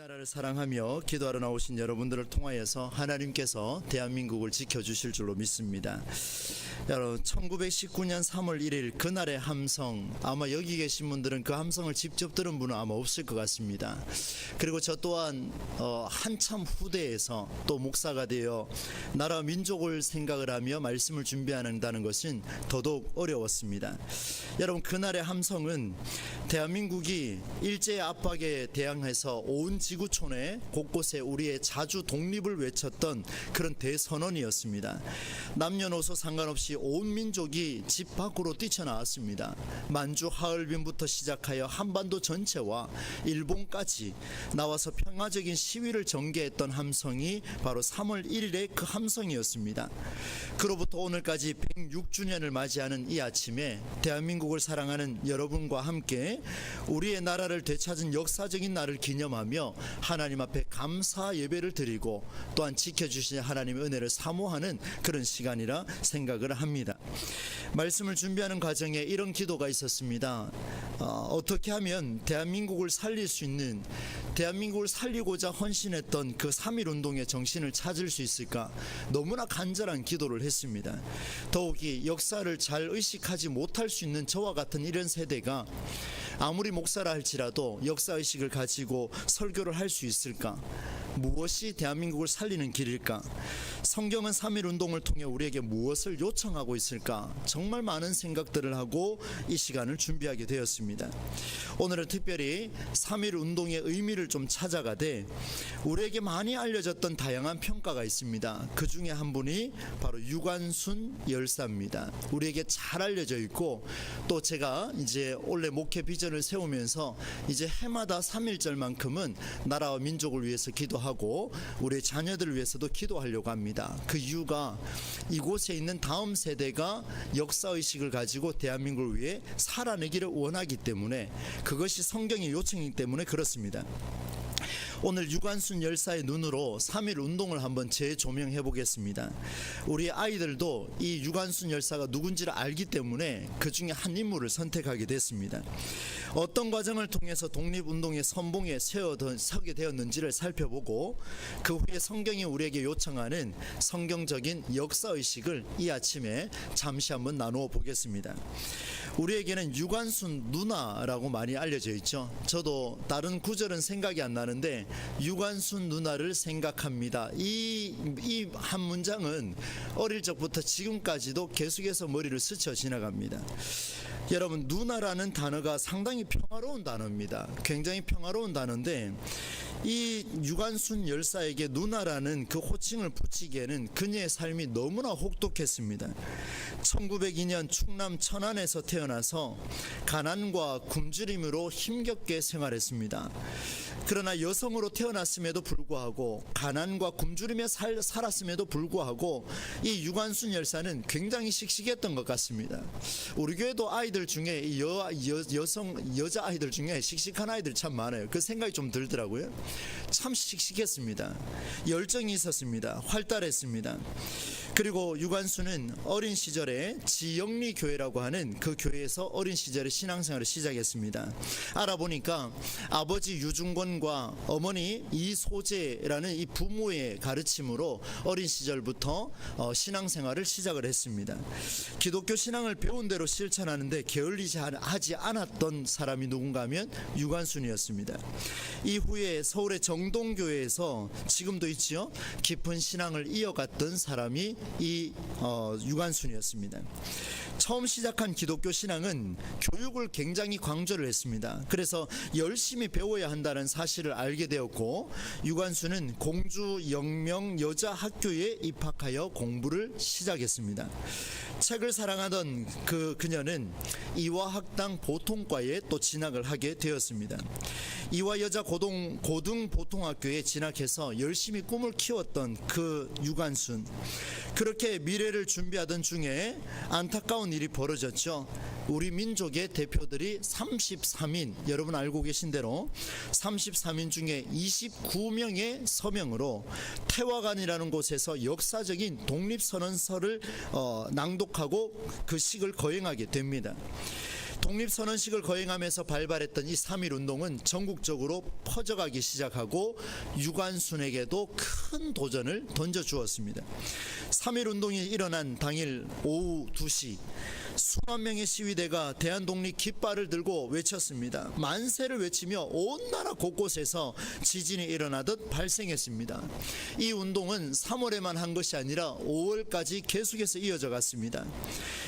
나라를 사랑하며 기도하러 나오신 여러분들을 통하여서 하나님께서 대한민국을 지켜주실 줄로 믿습니다. 여러분, 1919년 3월 1일 그날의 함성, 아마 여기 계신 분들은 그 함성을 직접 들은 분은 아마 없을 것 같습니다. 그리고 저 또한 한참 후대에서 또 목사가 되어 나라 민족을 생각을 하며 말씀을 준비한다는 것은 더더욱 어려웠습니다. 여러분, 그날의 함성은 대한민국이 일제의 압박에 대항해서 온 지구촌에 곳곳에 우리의 자주 독립을 외쳤던 그런 대선언이었습니다. 남녀노소 상관없이 온 민족이 집 밖으로 뛰쳐나왔습니다. 만주 하얼빈부터 시작하여 한반도 전체와 일본까지 나와서 평화적인 시위를 전개했던 함성이 바로 3월 1일의 그 함성이었습니다. 그로부터 오늘까지 106주년을 맞이하는 이 아침에 대한민국을 사랑하는 여러분과 함께 우리의 나라를 되찾은 역사적인 날을 기념하며 하나님 앞에 감사 예배를 드리고 또한 지켜주신 하나님의 은혜를 사모하는 그런 시간이라 생각을 합니다. 말씀을 준비하는 과정에 이런 기도가 있었습니다. 어떻게 하면 대한민국을 살릴 수 있는, 대한민국을 살리고자 헌신했던 그 3.1운동의 정신을 찾을 수 있을까? 너무나 간절한 기도를 했습니다. 더욱이 역사를 잘 의식하지 못할 수 있는 저와 같은 이런 세대가 아무리 목사라 할지라도 역사의식을 가지고 설교를 할 수 있을까? 무엇이 대한민국을 살리는 길일까? 성경은 3.1운동을 통해 우리에게 무엇을 요청하고 있을까? 정말 많은 생각들을 하고 이 시간을 준비하게 되었습니다. 오늘은 특별히 3.1운동의 의미를 좀 찾아가되 우리에게 많이 알려졌던 다양한 평가가 있습니다. 그 중에 한 분이 바로 유관순 열사입니다. 우리에게 잘 알려져 있고 또 제가 이제 원래 목회 비전을 세우면서 이제 해마다 3.1절만큼은 나라와 민족을 위해서 기도하고 우리 자녀들을 위해서도 기도하려고 합니다. 그 이유가 이곳에 있는 다음 세대가 역사의식을 가지고 대한민국을 위해 살아내기를 원하기 때문에, 그것이 성경의 요청이기 때문에 그렇습니다. 오늘 유관순 열사의 눈으로 3.1운동을 한번 재조명해 보겠습니다. 우리 아이들도 이 유관순 열사가 누군지를 알기 때문에 그 중에 한 인물을 선택하게 됐습니다. 어떤 과정을 통해서 독립운동의 선봉에 서게 되었는지를 살펴보고 그 후에 성경이 우리에게 요청하는 성경적인 역사의식을 이 아침에 잠시 한번 나누어 보겠습니다. 우리에게는 유관순 누나라고 많이 알려져 있죠. 저도 다른 구절은 생각이 안 나는데 유관순 누나를 생각합니다. 이 한 문장은 어릴 적부터 지금까지도 계속해서 머리를 스쳐 지나갑니다. 여러분, 누나라는 단어가 상당히 평화로운 단어입니다. 굉장히 평화로운 단어인데 이 유관순 열사에게 누나라는 그 호칭을 붙이기에는 그녀의 삶이 너무나 혹독했습니다. 1902년 충남 천안에서 태어나서 가난과 굶주림으로 힘겹게 생활했습니다. 그러나 여성으로 태어났음에도 불구하고 가난과 굶주림에 살았음에도 불구하고 이 유관순 열사는 굉장히 씩씩했던 것 같습니다. 우리 교회도 아이들 중에 여자 아이들 중에 씩씩한 아이들 참 많아요. 그 생각이 좀 들더라고요. 참 씩씩했습니다. 열정이 있었습니다. 활달했습니다. 그리고 유관순은 어린 시절에 지영리 교회라고 하는 그 교회에서 어린 시절에 신앙생활을 시작했습니다. 알아보니까 아버지 유중권과 어머니 이소재라는 이 부모의 가르침으로 어린 시절부터 신앙생활을 시작을 했습니다. 기독교 신앙을 배운 대로 실천하는데 게을리지 하지 않았던 사람이 누군가 하면 유관순이었습니다. 이후에 서울의 정동교회에서 지금도 있지요, 깊은 신앙을 이어갔던 사람이 이 유관순이었습니다. 처음 시작한 기독교 신앙은 교육을 굉장히 강조를 했습니다. 그래서 열심히 배워야 한다는 사실을 알게 되었고 유관순은 공주 영명 여자 학교에 입학하여 공부를 시작했습니다. 책을 사랑하던 그녀는 이화학당 보통과에 또 진학을 하게 되었습니다. 이화 여자 고등보통학교에 진학해서 열심히 꿈을 키웠던 그 유관순, 그렇게 미래를 준비하던 중에 안타까운 일이 벌어졌죠. 우리 민족의 대표들이 33인, 여러분 알고 계신 대로 33인 중에 29명의 서명으로 태화관이라는 곳에서 역사적인 독립선언서를 낭독하고 그 식을 거행하게 됩니다. 독립선언식을 거행하면서 발발했던 이 3.1운동은 전국적으로 퍼져가기 시작하고 유관순에게도 큰 도전을 던져주었습니다. 3.1운동이 일어난 당일 오후 2시 수만 명의 시위대가 대한독립 깃발을 들고 외쳤습니다. 만세를 외치며 온 나라 곳곳에서 지진이 일어나듯 발생했습니다. 이 운동은 3월에만 한 것이 아니라 5월까지 계속해서 이어져 갔습니다.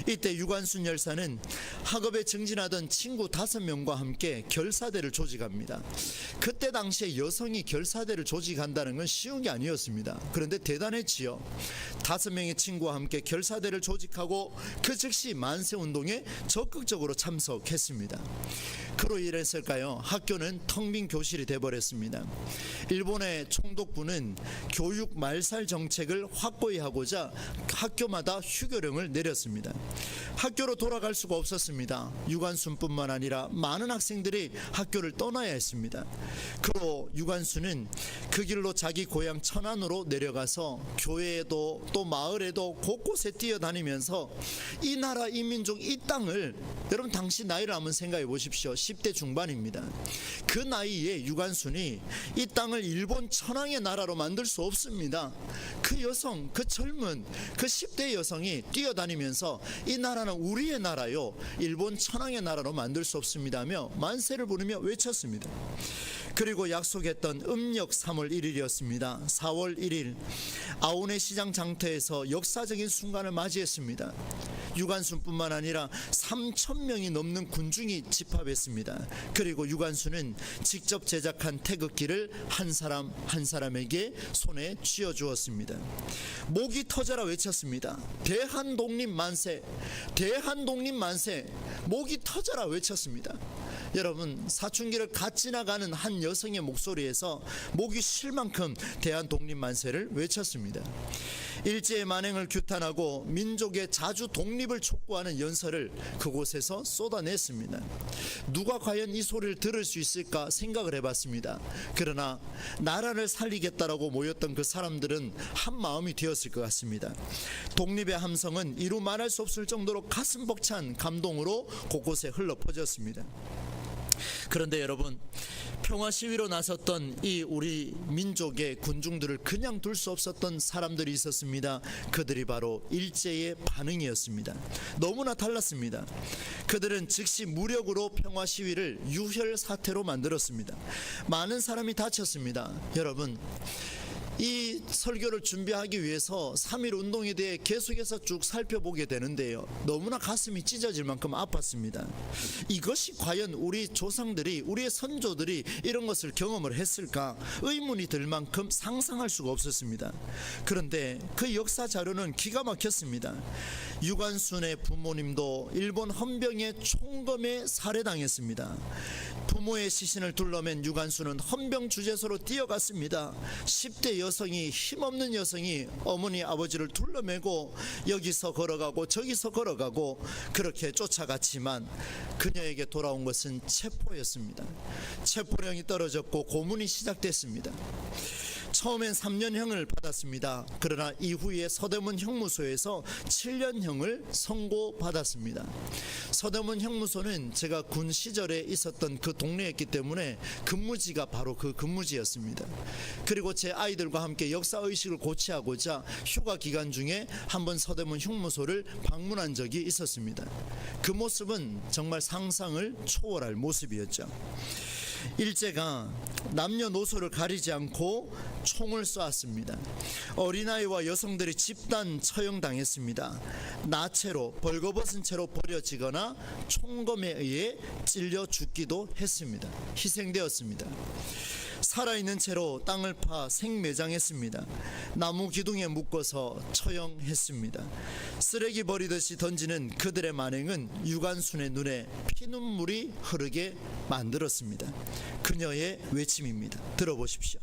이때 유관순 열사는 학업에 증진하던 친구 5명과 함께 결사대를 조직합니다. 그때 당시에 여성이 결사대를 조직한다는 건 쉬운 게 아니었습니다. 그런데 대단했지요. 5명의 친구와 함께 결사대를 조직하고 그 즉시 만세운동에 적극적으로 참석했습니다. 그로 인해서일까요? 학교는 텅 빈 교실이 되어버렸습니다. 일본의 총독부는 교육 말살 정책을 확고히 하고자 학교마다 휴교령을 내렸습니다. 학교로 돌아갈 수가 없었습니다. 유관순뿐만 아니라 많은 학생들이 학교를 떠나야 했습니다. 그로 유관순은 그 길로 자기 고향 천안으로 내려가서 교회에도 또 마을에도 곳곳에 뛰어다니면서 이 나라 이 민족 이 땅을, 여러분 당시 나이를 한번 생각해 보십시오. 10대 중반입니다. 그 나이에 유관순이 이 땅을 일본 천황의 나라로 만들 수 없습니다. 그 여성, 그 젊은 그 10대 여성이 뛰어다니면서 이 나라는 우리의 나라요, 일본 천황의 나라로 만들 수 없습니다며 만세를 부르며 외쳤습니다. 그리고 약속했던 음력 3월 1일이었습니다. 4월 1일 아오네 시장 장터에서 역사적인 순간을 맞이했습니다. 유관순뿐만 아니라 3,000명이 넘는 군중이 집합했습니다. 그리고 유관순은 직접 제작한 태극기를 한 사람 한 사람에게 손에 쥐어주었습니다. 목이 터져라 외쳤습니다. 대한독립 만세, 대한독립 만세, 목이 터져라 외쳤습니다. 여러분, 사춘기를 갓 지나가는 한 여성의 목소리에서 목이 쉴 만큼 대한독립 만세를 외쳤습니다. 일제의 만행을 규탄하고 민족의 자주 독립을 촉구하는 연설을 그곳에서 쏟아냈습니다. 누가 과연 이 소리를 들을 수 있을까 생각을 해봤습니다. 그러나 나라를 살리겠다라고 모였던 그 사람들은 한 마음이 되었을 것 같습니다. 독립의 함성은 이루 말할 수 없을 정도로 가슴 벅찬 감동으로 곳곳에 흘러 퍼졌습니다. 그런데 여러분, 평화 시위로 나섰던 이 우리 민족의 군중들을 그냥 둘 수 없었던 사람들이 있었습니다. 그들이 바로 일제의 반응이었습니다. 너무나 달랐습니다. 그들은 즉시 무력으로 평화 시위를 유혈 사태로 만들었습니다. 많은 사람이 다쳤습니다. 여러분, 이 설교를 준비하기 위해서 3.1 운동에 대해 계속해서 쭉 살펴보게 되는데요, 너무나 가슴이 찢어질 만큼 아팠습니다. 이것이 과연 우리 조상들이, 우리의 선조들이 이런 것을 경험을 했을까 의문이 들 만큼 상상할 수가 없었습니다. 그런데 그 역사 자료는 기가 막혔습니다. 유관순의 부모님도 일본 헌병의 총검에 살해당했습니다. 부모의 시신을 둘러맨 유관순은 헌병 주재소로 뛰어갔습니다. 10대 여성이, 힘없는 여성이 어머니 아버지를 둘러매고 여기서 걸어가고 저기서 걸어가고 그렇게 쫓아갔지만 그녀에게 돌아온 것은 체포였습니다. 체포령이 떨어졌고 고문이 시작됐습니다. 처음엔 3년형을 받았습니다. 그러나 이후에 서대문 형무소에서 7년형을 선고받았습니다. 서대문 형무소는 제가 군 시절에 있었던 그 동네였기 때문에 근무지가 바로 그 근무지였습니다. 그리고 제 아이들과 함께 역사의식을 고취하고자 휴가 기간 중에 한번 서대문 형무소를 방문한 적이 있었습니다. 그 모습은 정말 상상을 초월할 모습이었죠. 일제가 남녀노소를 가리지 않고 총을 쏘았습니다. 어린아이와 여성들이 집단 처형당했습니다. 나체로, 벌거벗은 채로 버려지거나 총검에 의해 찔려 죽기도 했습니다. 희생되었습니다. 살아있는 채로 땅을 파 생매장했습니다. 나무 기둥에 묶어서 처형했습니다. 쓰레기 버리듯이 던지는 그들의 만행은 유관순의 눈에 피눈물이 흐르게 만들었습니다. 그녀의 외침입니다. 들어보십시오.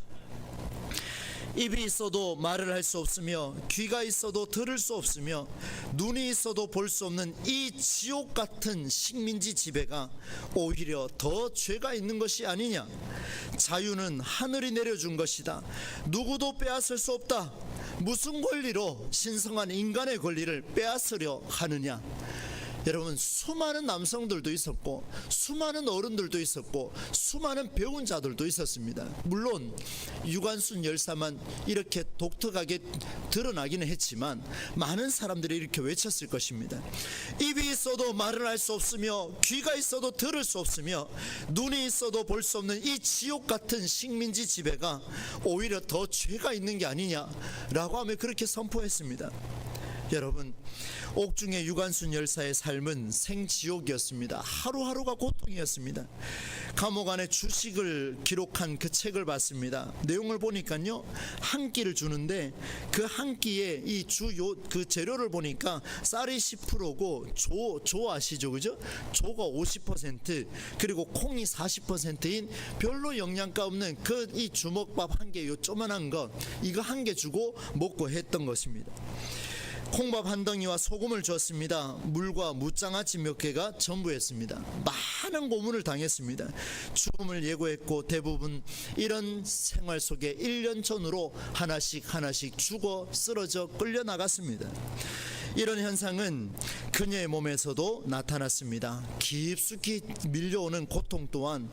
입이 있어도 말을 할 수 없으며 귀가 있어도 들을 수 없으며 눈이 있어도 볼 수 없는 이 지옥 같은 식민지 지배가 오히려 더 죄가 있는 것이 아니냐. 자유는 하늘이 내려준 것이다. 누구도 빼앗을 수 없다. 무슨 권리로 신성한 인간의 권리를 빼앗으려 하느냐. 여러분, 수많은 남성들도 있었고 수많은 어른들도 있었고 수많은 배운 자들도 있었습니다. 물론 유관순 열사만 이렇게 독특하게 드러나기는 했지만 많은 사람들이 이렇게 외쳤을 것입니다. 입이 있어도 말을 할 수 없으며 귀가 있어도 들을 수 없으며 눈이 있어도 볼 수 없는 이 지옥 같은 식민지 지배가 오히려 더 죄가 있는 게 아니냐라고 하며 그렇게 선포했습니다. 여러분, 옥중의 유관순 열사의 삶은 생지옥이었습니다. 하루하루가 고통이었습니다. 감옥 안에 주식을 기록한 그 책을 봤습니다. 내용을 보니까요, 한 끼를 주는데 그 한 끼에 이 주요 그 재료를 보니까 쌀이 10%고 조 아시죠, 그죠? 조가 50% 그리고 콩이 40%인 별로 영양가 없는 그 이 주먹밥 한 개, 요 조만한 거 이거 한 개 주고 먹고 했던 것입니다. 콩밥 한 덩이와 소금을 주었습니다. 물과 무장아찌 몇 개가 전부였습니다. 많은 고문을 당했습니다. 죽음을 예고했고 대부분 이런 생활 속에 1년 전으로 하나씩 죽어 쓰러져 끌려나갔습니다. 이런 현상은 그녀의 몸에서도 나타났습니다. 깊숙이 밀려오는 고통 또한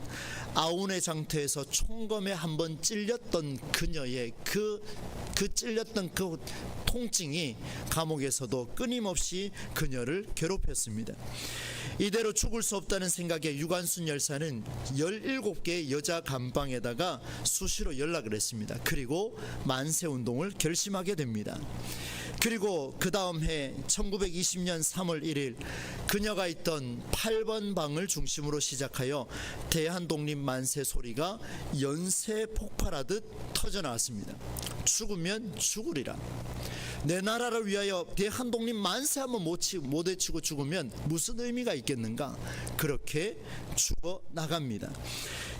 아운의 장터에서 총검에 한번 찔렸던 그녀의 그 찔렸던 그 통증이 감옥에서도 끊임없이 그녀를 괴롭혔습니다. 이대로 죽을 수 없다는 생각에 유관순 열사는 17개의 여자 감방에다가 수시로 연락을 했습니다. 그리고 만세운동을 결심하게 됩니다. 그리고 그 다음 해 1920년 3월 1일 그녀가 있던 8번 방을 중심으로 시작하여 대한독립 만세 소리가 연쇄 폭발하듯 터져나왔습니다. 죽으면 죽으리라. 내 나라를 위하여 대한독립 만세 한번 못 외치고 죽으면 무슨 의미가 있겠는가? 그렇게 죽어 나갑니다.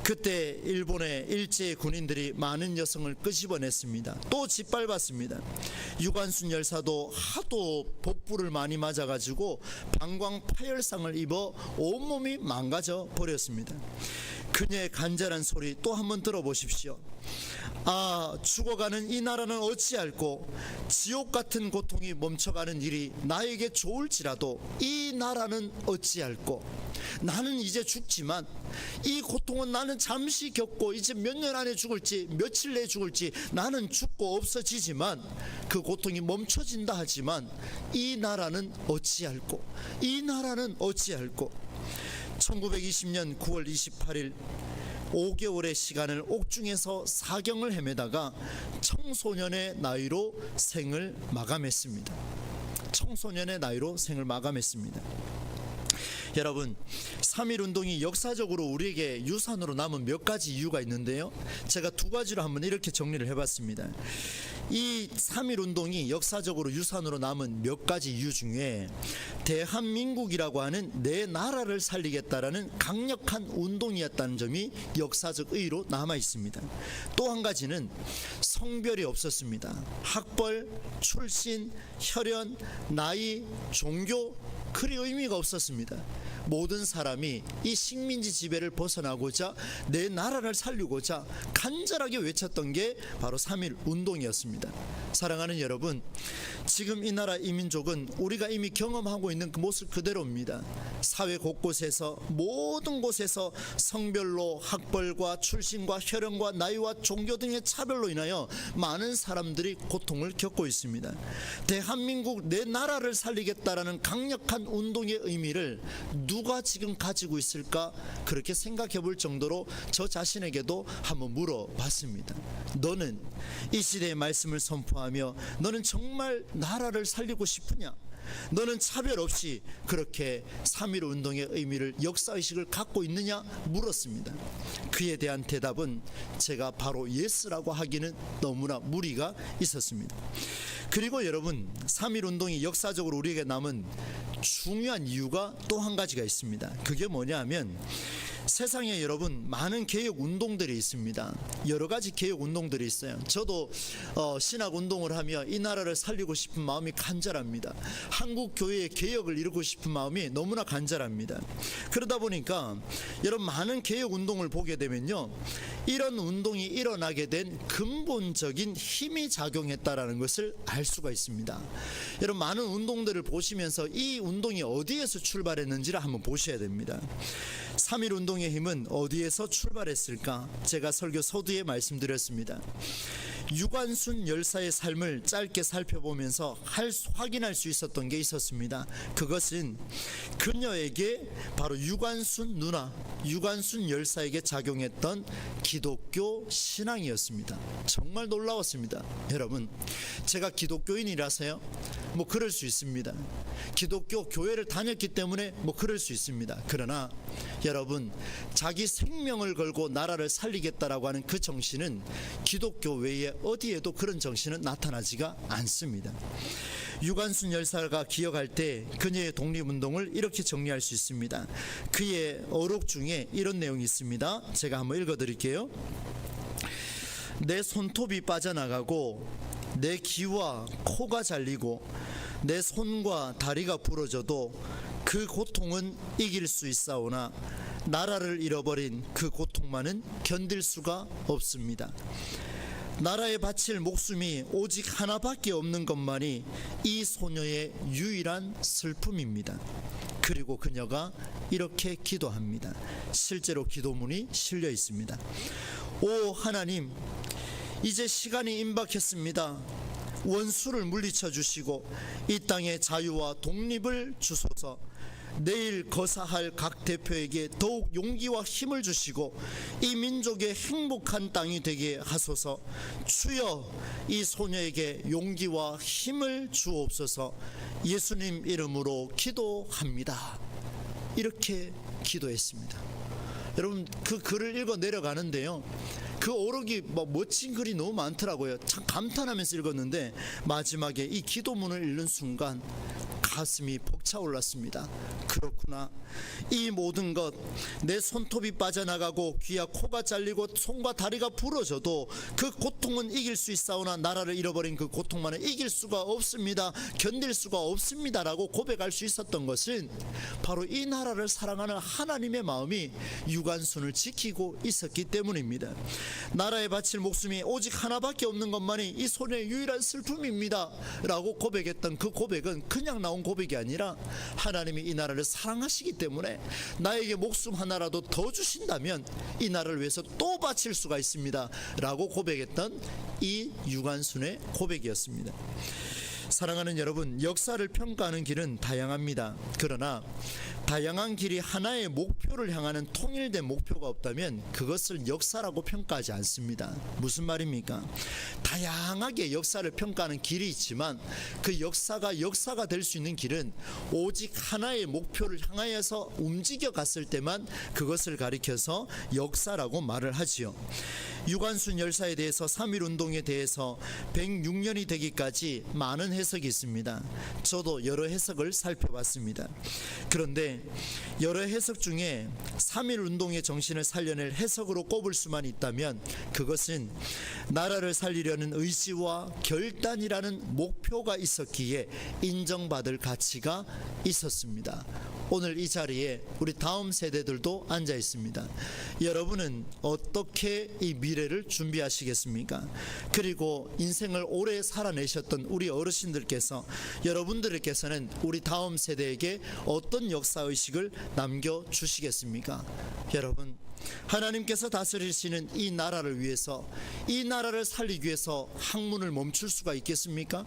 그때 일본의 일제 군인들이 많은 여성을 끄집어냈습니다. 또 짓밟았습니다. 유관순 열사도 하도 복부를 많이 맞아가지고 방광 파열상을 입어 온몸이 망가져 버렸습니다. 그녀의 간절한 소리 또 한번 들어보십시오. 아, 죽어가는 이 나라는 어찌할꼬. 지옥 같은 고통이 멈춰가는 일이 나에게 좋을지라도 이 나라는 어찌할꼬. 나는 이제 죽지만 이 고통은 나는 잠시 겪고 이제 몇 년 안에 죽을지 며칠 내에 죽을지 나는 죽고 없어지지만 그 고통이 멈춰진다 하지만 이 나라는 어찌할꼬. 이 나라는 어찌할꼬. 1920년 9월 28일 5개월의 시간을 옥중에서 사경을 헤매다가 청소년의 나이로 생을 마감했습니다. 청소년의 나이로 생을 마감했습니다. 여러분, 3.1운동이 역사적으로 우리에게 유산으로 남은 몇 가지 이유가 있는데요, 제가 두 가지로 한번 이렇게 정리를 해봤습니다. 이 3.1운동이 역사적으로 유산으로 남은 몇 가지 이유 중에 대한민국이라고 하는 내 나라를 살리겠다라는 강력한 운동이었다는 점이 역사적 의의로 남아 있습니다. 또 한 가지는 성별이 없었습니다. 학벌, 출신, 혈연, 나이, 종교, 그리 의미가 없었습니다. 모든 사람이 이 식민지 지배를 벗어나고자 내 나라를 살리고자 간절하게 외쳤던 게 바로 3.1 운동이었습니다. 사랑하는 여러분, 지금 이 나라 이 민족은 우리가 이미 경험하고 있는 그 모습 그대로입니다. 사회 곳곳에서 모든 곳에서 성별로 학벌과 출신과 혈연과 나이와 종교 등의 차별로 인하여 많은 사람들이 고통을 겪고 있습니다. 대한민국 내 나라를 살리겠다라는 강력한 운동의 의미를 누가 지금 가지고 있을까? 그렇게 생각해 볼 정도로 저 자신에게도 한번 물어봤습니다. 너는 이 시대의 말씀을 선포하며 너는 정말 나라를 살리고 싶으냐? 너는 차별 없이 그렇게 3.1 운동의 의미를, 역사의식을 갖고 있느냐 물었습니다. 그에 대한 대답은 제가 바로 예스라고 하기는 너무나 무리가 있었습니다. 그리고 여러분, 3.1 운동이 역사적으로 우리에게 남은 중요한 이유가 또 한 가지가 있습니다. 그게 뭐냐 하면 세상에 여러분 많은 개혁 운동들이 있습니다. 여러 가지 개혁 운동들이 있어요. 저도 신학 운동을 하며 이 나라를 살리고 싶은 마음이 간절합니다. 한국 교회의 개혁을 이루고 싶은 마음이 너무나 간절합니다. 그러다 보니까 여러분 많은 개혁 운동을 보게 되면요, 이런 운동이 일어나게 된 근본적인 힘이 작용했다라는 것을 알 수가 있습니다. 여러분 많은 운동들을 보시면서 이 운동이 어디에서 출발했는지를 한번 보셔야 됩니다. 3.1 운동의 힘은 어디에서 출발했을까? 제가 설교 서두에 말씀드렸습니다. 유관순 열사의 삶을 짧게 살펴보면서 확인할 수 있었던 게 있었습니다. 그것은 그녀에게 바로 유관순 누나, 유관순 열사에게 작용했던 기독교 신앙이었습니다. 정말 놀라웠습니다. 여러분, 제가 기독교인이라서요, 그럴 수 있습니다. 기독교 교회를 다녔기 때문에 그럴 수 있습니다. 그러나 여러분, 자기 생명을 걸고 나라를 살리겠다라고 하는 그 정신은 기독교 외에 어디에도 그런 정신은 나타나지가 않습니다. 유관순 열사가 기억할 때 그녀의 독립운동을 이렇게 정리할 수 있습니다. 그의 어록 중에 이런 내용이 있습니다. 제가 한번 읽어드릴게요. 내 손톱이 빠져나가고 내 귀와 코가 잘리고 내 손과 다리가 부러져도 그 고통은 이길 수 있사오나 나라를 잃어버린 그 고통만은 견딜 수가 없습니다. 나라에 바칠 목숨이 오직 하나밖에 없는 것만이 이 소녀의 유일한 슬픔입니다. 그리고 그녀가 이렇게 기도합니다. 실제로 기도문이 실려 있습니다. 오 하나님, 이제 시간이 임박했습니다. 원수를 물리쳐 주시고 이 땅의 자유와 독립을 주소서. 내일 거사할 각 대표에게 더욱 용기와 힘을 주시고 이 민족의 행복한 땅이 되게 하소서. 주여, 이 소녀에게 용기와 힘을 주옵소서. 예수님 이름으로 기도합니다. 이렇게 기도했습니다. 여러분, 그 글을 읽어 내려가는데요, 그 오록이 멋진 글이 너무 많더라고요. 참 감탄하면서 읽었는데 마지막에 이 기도문을 읽는 순간 가슴이 벅차올랐습니다. 그렇구나. 이 모든 것, 내 손톱이 빠져나가고 귀와 코가 잘리고 손과 다리가 부러져도 그 고통은 이길 수 있사오나 나라를 잃어버린 그 고통만은 이길 수가 없습니다. 견딜 수가 없습니다라고 고백할 수 있었던 것은 바로 이 나라를 사랑하는 하나님의 마음이 유관순을 지키고 있었기 때문입니다. 나라에 바칠 목숨이 오직 하나밖에 없는 것만이 이 소녀의 유일한 슬픔입니다 라고 고백했던 그 고백은 그냥 나온 고백이 아니라 하나님이 이 나라를 사랑하시기 때문에 나에게 목숨 하나라도 더 주신다면 이 나라를 위해서 또 바칠 수가 있습니다 라고 고백했던 이 유관순의 고백이었습니다. 사랑하는 여러분, 역사를 평가하는 길은 다양합니다. 그러나 다양한 길이 하나의 목표를 향하는 통일된 목표가 없다면 그것을 역사라고 평가하지 않습니다. 무슨 말입니까? 다양하게 역사를 평가하는 길이 있지만 그 역사가 될 수 있는 길은 오직 하나의 목표를 향하여서 움직여 갔을 때만 그것을 가리켜서 역사라고 말을 하지요. 유관순 열사에 대해서 3.1 운동에 대해서 106년이 되기까지 많은 해석이 있습니다. 저도 여러 해석을 살펴봤습니다. 그런데 여러 해석 중에 3.1 운동의 정신을 살려낼 해석으로 꼽을 수만 있다면 그것은 나라를 살리려는 의지와 결단이라는 목표가 있었기에 인정받을 가치가 있었습니다. 오늘 이 자리에 우리 다음 세대들도 앉아 있습니다. 여러분은 어떻게 이 미래를 준비하시겠습니까? 그리고 인생을 오래 살아내셨던 우리 어르신들께서, 여러분들께서는 우리 다음 세대에게 어떤 역사의식을 남겨주시겠습니까? 여러분, 하나님께서 다스리시는 이 나라를 위해서, 이 나라를 살리기 위해서 학문을 멈출 수가 있겠습니까?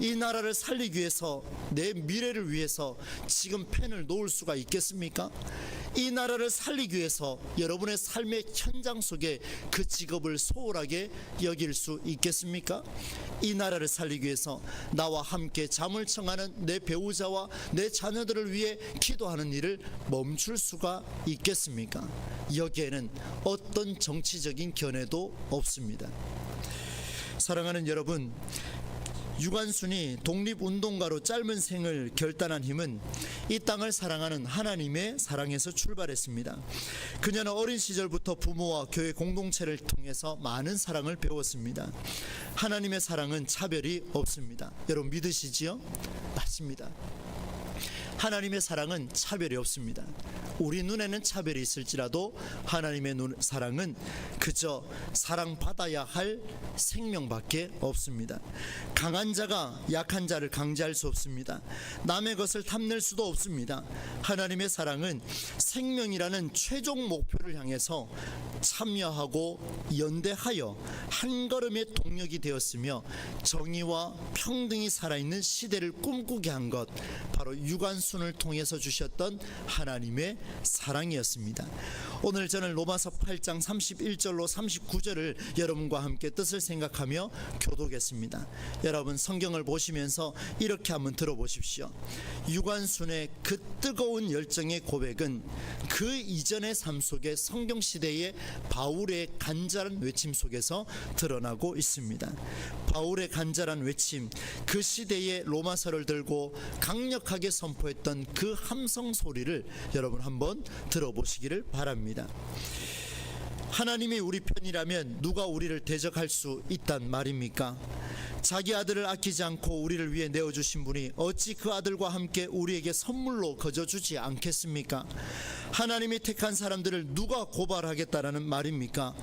이 나라를 살리기 위해서, 내 미래를 위해서 지금 펜을 놓을 수가 있겠습니까? 이 나라를 살리기 위해서 여러분의 삶의 현장 속에 그 직업을 소홀하게 여길 수 있겠습니까? 이 나라를 살리기 위해서 나와 함께 잠을 청하는 내 배우자와 내 자녀들을 위해 기도하는 일을 멈출 수가 있겠습니까? 여기에는 어떤 정치적인 견해도 없습니다. 사랑하는 여러분, 유관순이 독립운동가로 짧은 생을 결단한 힘은 이 땅을 사랑하는 하나님의 사랑에서 출발했습니다. 그녀는 어린 시절부터 부모와 교회 공동체를 통해서 많은 사랑을 배웠습니다. 하나님의 사랑은 차별이 없습니다. 여러분 믿으시지요? 맞습니다. 하나님의 사랑은 차별이 없습니다. 우리 눈에는 차별이 있을지라도 하나님의 사랑은 그저 사랑받아야 할 생명밖에 없습니다. 강한 자가 약한 자를 강제할 수 없습니다. 남의 것을 탐낼 수도 없습니다. 하나님의 사랑은 생명이라는 최종 목표를 향해서 참여하고 연대하여 한 걸음의 동력이 되었으며 정의와 평등이 살아있는 시대를 꿈꾸게 한 것, 바로 유관순을 통해서 주셨던 하나님의 사랑이었습니다. 오늘 저는 로마서 8장 31절로 39절을 여러분과 함께 뜻을 생각하며 교독했습니다. 여러분 성경을 보시면서 이렇게 한번 들어보십시오. 유관순의 그 뜨거운 열정의 고백은 그 이전의 삶 속에 성경 시대의 바울의 간절한 외침 속에서 드러나고 있습니다. 바울의 간절한 외침, 그 시대의 로마서를 들고 강력하게 선포했던 그 함성 소리를 여러분 한번 들어보시기를 바랍니다. 하나님이 우리 편이라면 누가 우리를 대적할 수 있단 말입니까? 자기 아들을 아끼지 않고 우리를 위해 내어주신 분이 어찌 그 아들과 함께 우리에게 선물로 거저주지 않겠습니까? 하나님이 택한 사람들을 누가 고발하겠다라는 말입니까?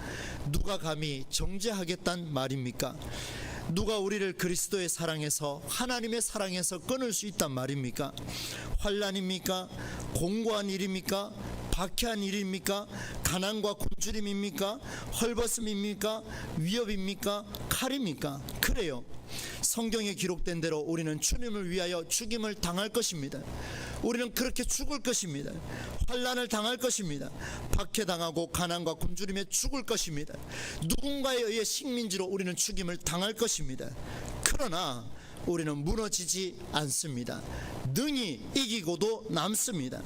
누가 감히 정죄하겠단 말입니까? 누가 우리를 그리스도의 사랑에서, 하나님의 사랑에서 끊을 수 있단 말입니까? 환난입니까? 공고한 일입니까? 박해한 일입니까? 가난과 굶주림입니까? 헐벗음입니까? 위협입니까? 칼입니까? 그래요. 성경에 기록된 대로 우리는 주님을 위하여 죽임을 당할 것입니다. 우리는 그렇게 죽을 것입니다. 환난을 당할 것입니다. 박해당하고 가난과 굶주림에 죽을 것입니다. 누군가에 의해 식민지로 우리는 죽임을 당할 것입니다. 그러나 우리는 무너지지 않습니다. 능히 이기고도 남습니다.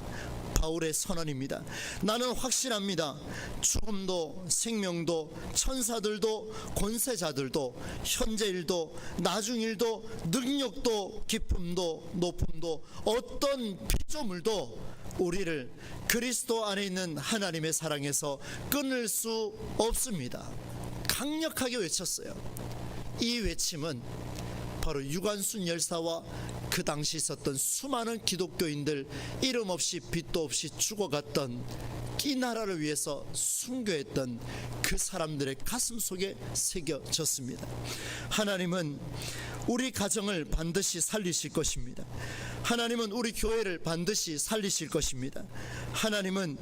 바울의 선언입니다. 나는 확신합니다. 죽음도 생명도 천사들도 권세자들도 현재일도 나중일도 능력도 기쁨도 높음도 어떤 피조물도 우리를 그리스도 안에 있는 하나님의 사랑에서 끊을 수 없습니다. 강력하게 외쳤어요. 이 외침은 바로 유관순 열사와 그 당시 있었던 수많은 기독교인들, 이름 없이 빛도 없이 죽어갔던, 이 나라를 위해서 순교했던 그 사람들의 가슴 속에 새겨졌습니다. 하나님은 우리 가정을 반드시 살리실 것입니다. 하나님은 우리 교회를 반드시 살리실 것입니다. 하나님은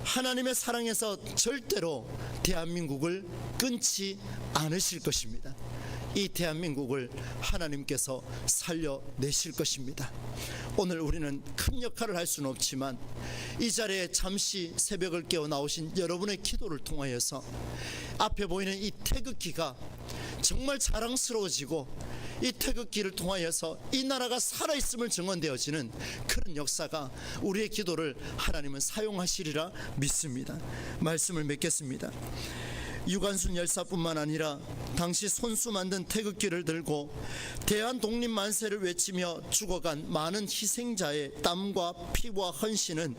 하나님의 사랑에서 절대로 대한민국을 끊지 않으실 것입니다. 이 대한민국을 하나님께서 살려내실 것입니다. 오늘 우리는 큰 역할을 할 수는 없지만 이 자리에 잠시 새벽을 깨어 나오신 여러분의 기도를 통하여서 앞에 보이는 이 태극기가 정말 자랑스러워지고 이 태극기를 통하여서 이 나라가 살아있음을 증언되어지는 그런 역사가 우리의 기도를 하나님은 사용하시리라 믿습니다. 말씀을 맺겠습니다. 유관순 열사뿐만 아니라 당시 손수 만든 태극기를 들고 대한 독립 만세를 외치며 죽어간 많은 희생자의 땀과 피와 헌신은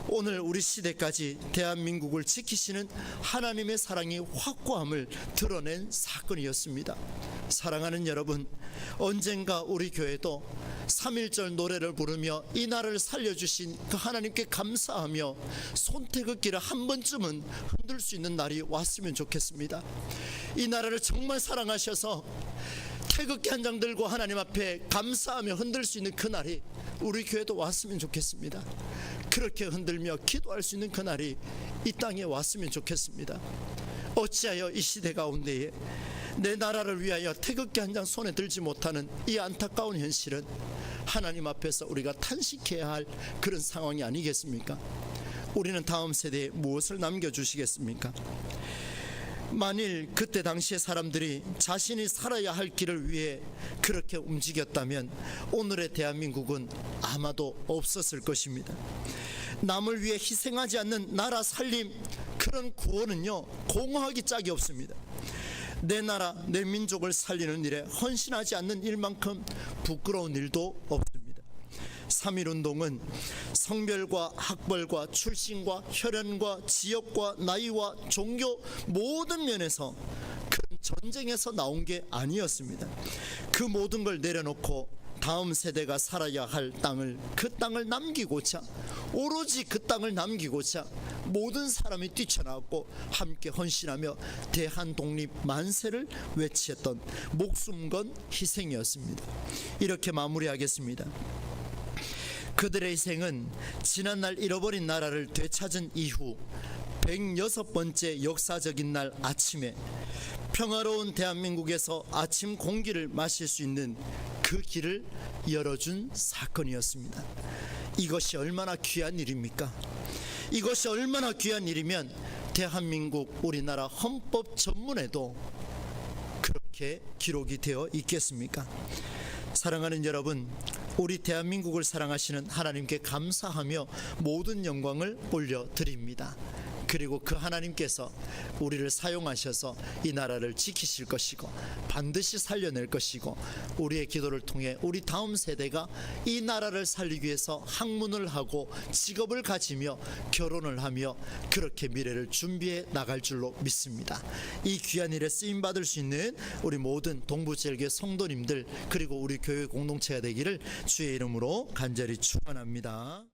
오늘 우리 시대까지 대한민국을 지키시는 하나님의 사랑이 확고함을 드러낸 사건이었습니다. 사랑하는 여러분, 언젠가 우리 교회도 3.1절 노래를 부르며 이 나라를 살려주신 그 하나님께 감사하며 손태극기를 한 번쯤은 흔들 수 있는 날이 왔으면 좋겠습니다. 이 나라를 정말 사랑하셔서 태극기 한 장 들고 하나님 앞에 감사하며 흔들 수 있는 그날이 우리 교회도 왔으면 좋겠습니다. 그렇게 흔들며 기도할 수 있는 그날이 이 땅에 왔으면 좋겠습니다. 어찌하여 이 시대 가운데에 내 나라를 위하여 태극기 한 장 손에 들지 못하는 이 안타까운 현실은 하나님 앞에서 우리가 탄식해야 할 그런 상황이 아니겠습니까? 우리는 다음 세대에 무엇을 남겨주시겠습니까? 만일 그때 당시의 사람들이 자신이 살아야 할 길을 위해 그렇게 움직였다면 오늘의 대한민국은 아마도 없었을 것입니다. 남을 위해 희생하지 않는 나라 살림, 그런 구호는요 공허하기 짝이 없습니다. 내 나라 내 민족을 살리는 일에 헌신하지 않는 일만큼 부끄러운 일도 없습니다. 3.1운동은 성별과 학벌과 출신과 혈연과 지역과 나이와 종교 모든 면에서 큰 전쟁에서 나온 게 아니었습니다. 그 모든 걸 내려놓고 다음 세대가 살아야 할 땅을, 그 땅을 남기고자, 오로지 그 땅을 남기고자 모든 사람이 뛰쳐나왔고 함께 헌신하며 대한독립 만세를 외치었던 목숨 건 희생이었습니다. 이렇게 마무리하겠습니다. 그들의 희생은 지난날 잃어버린 나라를 되찾은 이후 106번째 역사적인 날 아침에 평화로운 대한민국에서 아침 공기를 마실 수 있는 그 길을 열어준 사건이었습니다. 이것이 얼마나 귀한 일입니까? 이것이 얼마나 귀한 일이면 대한민국 우리나라 헌법 전문에도 그렇게 기록이 되어 있겠습니까? 사랑하는 여러분, 우리 대한민국을 사랑하시는 하나님께 감사하며 모든 영광을 올려드립니다. 그리고 그 하나님께서 우리를 사용하셔서 이 나라를 지키실 것이고 반드시 살려낼 것이고 우리의 기도를 통해 우리 다음 세대가 이 나라를 살리기 위해서 학문을 하고 직업을 가지며 결혼을 하며 그렇게 미래를 준비해 나갈 줄로 믿습니다. 이 귀한 일에 쓰임받을 수 있는 우리 모든 동부제일교회 성도님들 그리고 우리 교회 공동체가 되기를 주의 이름으로 간절히 축원합니다.